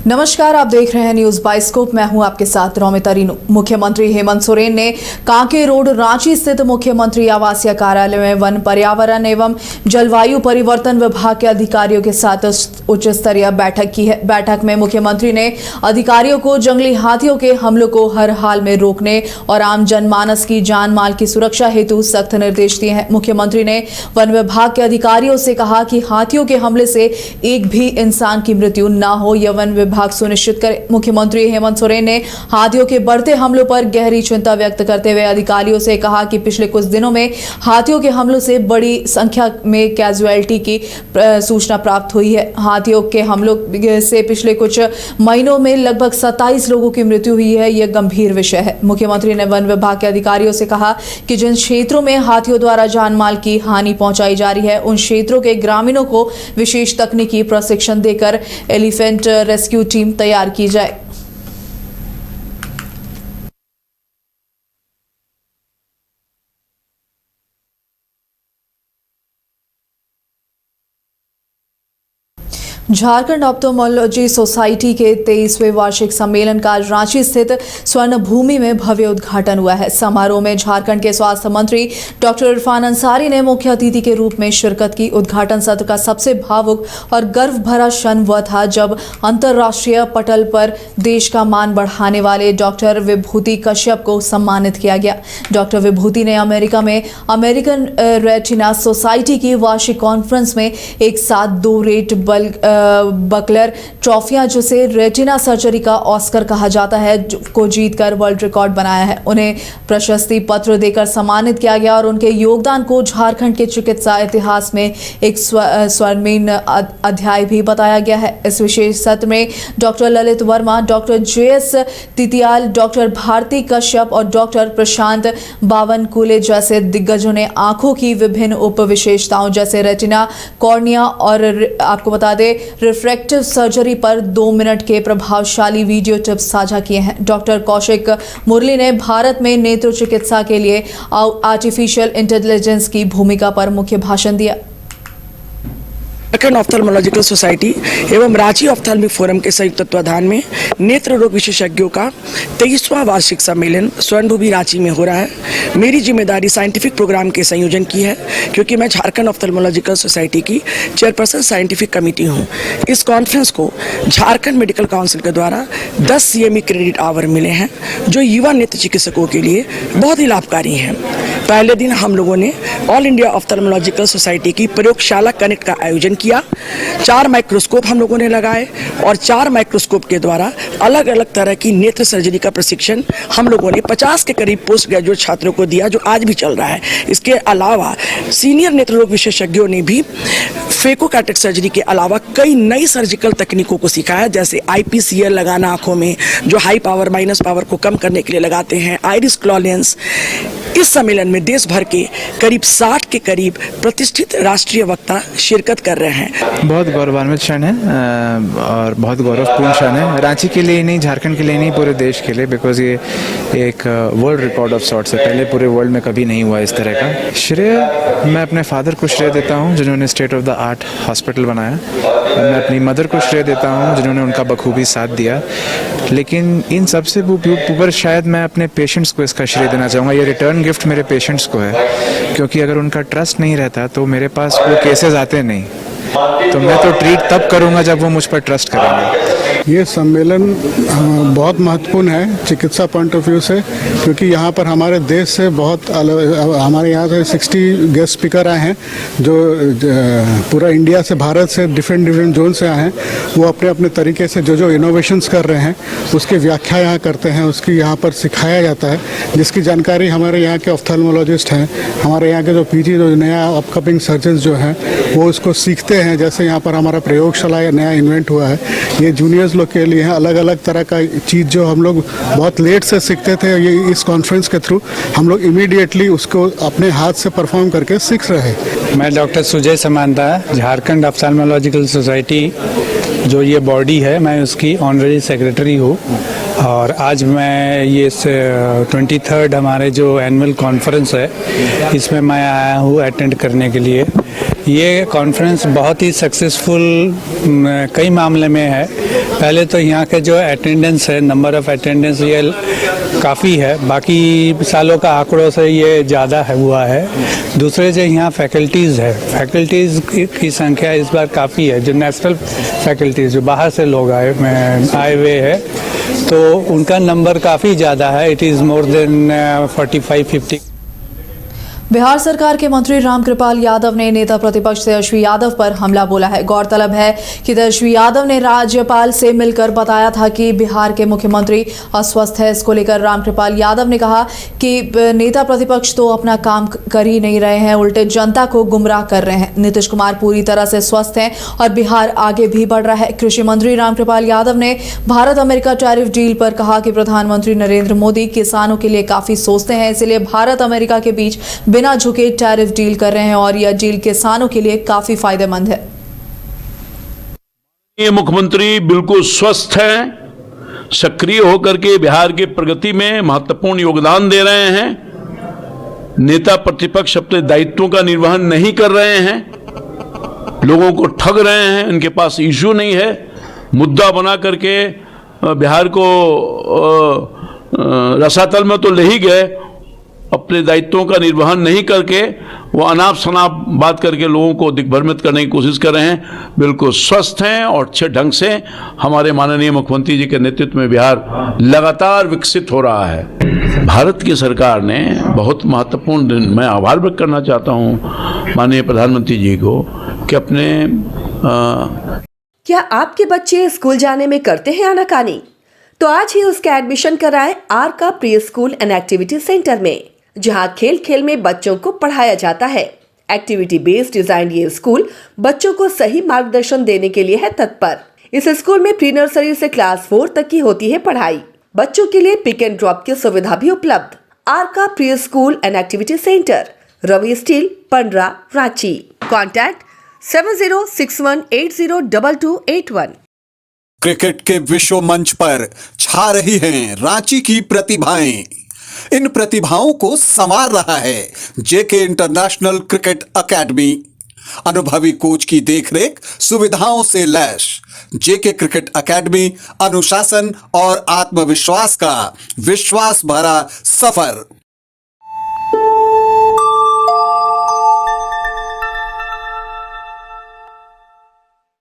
नमस्कार, आप देख रहे हैं न्यूज बाइस्कोप। मैं हूं आपके साथ रौमिता रीनू। मुख्यमंत्री हेमंत सोरेन ने कांके रोड रांची स्थित मुख्यमंत्री आवासीय कार्यालय में वन, पर्यावरण एवं जलवायु परिवर्तन विभाग के अधिकारियों के साथ उच्च स्तरीय बैठक की है। बैठक में मुख्यमंत्री ने अधिकारियों को जंगली हाथियों के हमलों को हर हाल में रोकने और आम जनमानस की जान माल की सुरक्षा हेतु सख्त निर्देश दिए हैं। मुख्यमंत्री ने वन विभाग के अधिकारियों से कहा कि हाथियों के हमले से एक भी इंसान की मृत्यु न हो, यह वन विभाग सुनिश्चित करे। मुख्यमंत्री हेमंत सोरेन ने हाथियों के बढ़ते हमलों पर गहरी चिंता व्यक्त करते हुए अधिकारियों से कहा कि पिछले कुछ दिनों में हाथियों के हमलों से बड़ी संख्या में कैजुअलिटी की सूचना प्राप्त हुई है। हाथियों के हमलों से पिछले कुछ महीनों में लगभग 27 लोगों की मृत्यु हुई है। यह गंभीर विषय है। मुख्यमंत्री ने वन विभाग के अधिकारियों से कहा कि जिन क्षेत्रों में हाथियों द्वारा जान माल की हानि पहुंचाई जा रही है, उन क्षेत्रों के ग्रामीणों को विशेष तकनीकी प्रशिक्षण देकर एलिफेंट रेस्क्यू टीम तैयार की जाए। झारखंड ऑप्थेल्मोलॉजी सोसाइटी के 23वें वार्षिक सम्मेलन का आज रांची स्थित स्वर्ण भूमि में भव्य उद्घाटन हुआ है। समारोह में झारखंड के स्वास्थ्य मंत्री डॉक्टर इरफान अंसारी ने मुख्य अतिथि के रूप में शिरकत की। उद्घाटन सत्र का सबसे भावुक और गर्व भरा क्षण वह था जब अंतर्राष्ट्रीय पटल पर देश का मान बढ़ाने वाले डॉक्टर विभूति कश्यप को सम्मानित किया गया। डॉक्टर विभूति ने अमेरिका में अमेरिकन रेटिना सोसाइटी की वार्षिक कॉन्फ्रेंस में एक साथ 2 रेट बकलर ट्रॉफियां, जिसे रेटिना सर्जरी का ऑस्कर कहा जाता है, को जीतकर वर्ल्ड रिकॉर्ड बनाया है। उन्हें प्रशस्ति पत्र देकर सम्मानित किया गया और उनके योगदान को झारखंड के चिकित्सा इतिहास में एक स्वर्णिम अध्याय भी बताया गया है। इस विशेष सत्र में doctor Lalit Verma, doctor JS Titiyal, doctor Bharti Kashyap और डॉक्टर प्रशांत बावनकुले जैसे दिग्गजों ने आंखों की विभिन्न उप विशेषताओं जैसे रेटिना, कॉर्निया और आपको बता दें रिफ्रैक्टिव सर्जरी पर 2 मिनट के प्रभावशाली वीडियो टिप्स साझा किए हैं। डॉक्टर कौशिक मुरली ने भारत में नेत्र चिकित्सा के लिए आर्टिफिशियल इंटेलिजेंस की भूमिका पर मुख्य भाषण दिया। झारखंड ऑप्थेल्मोलॉजिकल सोसाइटी एवं रांची ऑप्थेल्मिक फोरम के संयुक्त तत्वाधान में नेत्र रोग विशेषज्ञों का 23वां वार्षिक सम्मेलन स्वर्णभूमि रांची में हो रहा है। मेरी जिम्मेदारी साइंटिफिक प्रोग्राम के संयोजन की है, क्योंकि मैं झारखंड ऑप्थेल्मोलॉजिकल सोसाइटी की चेयरपर्सन साइंटिफिक कमेटी हूँ। इस कॉन्फ्रेंस को झारखंड मेडिकल काउंसिल के द्वारा 10 CME क्रेडिट आवर मिले हैं, जो युवा नेत्र चिकित्सकों के लिए बहुत ही लाभकारी हैं। पहले दिन हम लोगों ने ऑल इंडिया ऑप्थेल्मोलॉजिकल सोसाइटी की प्रयोगशाला कनेक्ट का आयोजन किया। 4 माइक्रोस्कोप हम लोगों ने लगाए और 4 माइक्रोस्कोप के द्वारा अलग अलग तरह की नेत्र सर्जरी का प्रशिक्षण हम लोगों ने 50 के करीब पोस्ट ग्रेजुएट छात्रों को दिया, जो आज भी चल रहा है। इसके अलावा सीनियर नेत्र रोग विशेषज्ञों ने भी फेकोकैटरेक्ट सर्जरी के अलावा कई नई सर्जिकल तकनीकों को सिखाया, जैसे IPCL लगाना आंखों में, जो हाई पावर माइनस पावर को कम करने के लिए लगाते हैं, आइरिस क्लॉ लेंस। इस सम्मेलन में देश भर के करीब 60 के करीब प्रतिष्ठित राष्ट्रीय वक्ता शिरकत कर रहे हैं। बहुत गौरवान्वित क्षण है और बहुत गौरवपूर्ण क्षण है, रांची के लिए ही नहीं, झारखंड के लिए नहीं, पूरे देश के लिए, बिकॉज ये एक वर्ल्ड रिकॉर्ड ऑफ सॉर्ट्स है। पहले पूरे वर्ल्ड में कभी नहीं हुआ इस तरह का। श्रेय मैं अपने फादर को श्रेय देता हूँ, जिन्होंने state of the art hospital बनाया। मैं अपनी मदर को श्रेय देता हूँ, जिन्होंने उनका बखूबी साथ दिया। लेकिन इन सबसे ऊपर शायद मैं अपने पेशेंट्स को इसका श्रेय देना चाहूँगा। ये रिटर्न गिफ्ट मेरे पेशेंट्स को है, क्योंकि अगर उनका ट्रस्ट नहीं रहता तो मेरे पास वो केसेस आते नहीं। तो मैं तो ट्रीट तब करूंगा जब वो मुझ पर ट्रस्ट करेंगे। ये सम्मेलन बहुत महत्वपूर्ण है चिकित्सा पॉइंट ऑफ व्यू से, क्योंकि यहाँ पर हमारे देश से हमारे यहाँ से 60 गेस्ट स्पीकर आए हैं, जो पूरा इंडिया से, भारत से, डिफरेंट जोन से आए हैं। वो अपने अपने तरीके से जो इनोवेशंस कर रहे हैं उसकी व्याख्या यहाँ करते हैं, उसकी यहाँ पर सिखाया जाता है, जिसकी जानकारी हमारे यहाँ के ऑप्थेल्मोलॉजिस्ट हैं, हमारे यहाँ के जो PG जो नया अपकमिंग सर्जन जो हैं वो उसको सीखते हैं। जैसे यहाँ पर हमारा प्रयोगशाला या नया इन्वेंट हुआ है, ये जूनियर्स लोग के लिए है। अलग अलग तरह का चीज़ जो हम लोग बहुत लेट से सीखते थे, ये इस कॉन्फ्रेंस के थ्रू हम लोग इमीडिएटली उसको अपने हाथ से परफॉर्म करके सीख रहे हैं। मैं डॉक्टर सुजय समांता, झारखंड ऑप्थेल्मोलॉजिकल सोसाइटी जो ये बॉडी है, मैं उसकी ऑनररी सेक्रेटरी हूँ। और आज मैं ये 23rd हमारे जो एनुअल कॉन्फ्रेंस है, इसमें मैं आया हूँ अटेंड करने के लिए। ये कॉन्फ्रेंस बहुत ही सक्सेसफुल कई मामले में है। पहले तो यहाँ के जो अटेंडेंस है, नंबर ऑफ अटेंडेंस ये काफ़ी है, बाकी सालों का आंकड़ों से ये ज़्यादा है हुआ है। दूसरे जो यहाँ फैकल्टीज़ है, फैकल्टीज़ की संख्या इस बार काफ़ी है। जो नेशनल फैकल्टीज़ जो बाहर से लोग आए हुए हैं, तो उनका नंबर काफ़ी ज़्यादा है। It is more than 45-50। Bihar सरकार के मंत्री रामकृपाल यादव ने नेता प्रतिपक्ष तेजस्वी यादव पर हमला बोला है। गौरतलब है कि तेजस्वी यादव ने राज्यपाल से मिलकर बताया था कि बिहार के मुख्यमंत्री अस्वस्थ है। इसको लेकर रामकृपाल यादव ने कहा कि नेता प्रतिपक्ष तो अपना काम कर ही नहीं रहे हैं, उल्टे जनता को गुमराह कर रहे हैं। नीतीश कुमार पूरी तरह से स्वस्थ हैं और बिहार आगे भी बढ़ रहा है। कृषि मंत्री रामकृपाल यादव ने भारत अमेरिका टैरिफ डील पर कहा कि प्रधानमंत्री नरेंद्र मोदी किसानों के लिए काफी सोचते हैं, इसलिए भारत अमेरिका के बीच बिना झुके टैरिफ डील कर रहे हैं और यह डील किसानों के लिए काफी फायदेमंद है। ये मुख्यमंत्री बिल्कुल स्वस्थ हैं, सक्रिय होकर के बिहार की प्रगति में महत्वपूर्ण योगदान दे रहे हैं। नेता प्रतिपक्ष अपने दायित्वों का निर्वहन नहीं कर रहे हैं, लोगों को ठग रहे हैं, उनके पास इश्यू नहीं है। मुद्दा बना करके बिहार को रसातल में तो ले ही गए, अपने दायित्वों का निर्वहन नहीं करके वो अनाप शनाप बात करके लोगों को दिग्भ्रमित करने की कोशिश कर रहे हैं। बिल्कुल स्वस्थ हैं और अच्छे ढंग से हमारे माननीय मुख्यमंत्री जी के नेतृत्व में बिहार लगातार विकसित हो रहा है। भारत की सरकार ने बहुत महत्वपूर्ण, मैं आभार व्यक्त करना चाहता हूँ माननीय प्रधानमंत्री जी को कि अपने क्या आपके बच्चे स्कूल जाने में करते हैं आनाकानी? तो आज ही उसका एडमिशन कराएं आर का pre school and activity centre में, जहां खेल खेल में बच्चों को पढ़ाया जाता है। एक्टिविटी बेस्ड डिजाइन ये स्कूल बच्चों को सही मार्गदर्शन देने के लिए है तत्पर। इस स्कूल में प्री नर्सरी से क्लास 4 तक की होती है पढ़ाई। बच्चों के लिए पिक एंड ड्रॉप की सुविधा भी उपलब्ध। आर का pre school and activity centre, Ravi steel, Pandra, Ranchi. Contact 7061802281। Cricket के विश्व मंच पर छा रही हैं रांची की प्रतिभाएं। इन प्रतिभाओं को संवार रहा है जेके इंटरनेशनल क्रिकेट एकेडमी। अनुभवी कोच की देखरेख, सुविधाओं से लैस जेके क्रिकेट एकेडमी अनुशासन और आत्मविश्वास का विश्वास भरा सफर।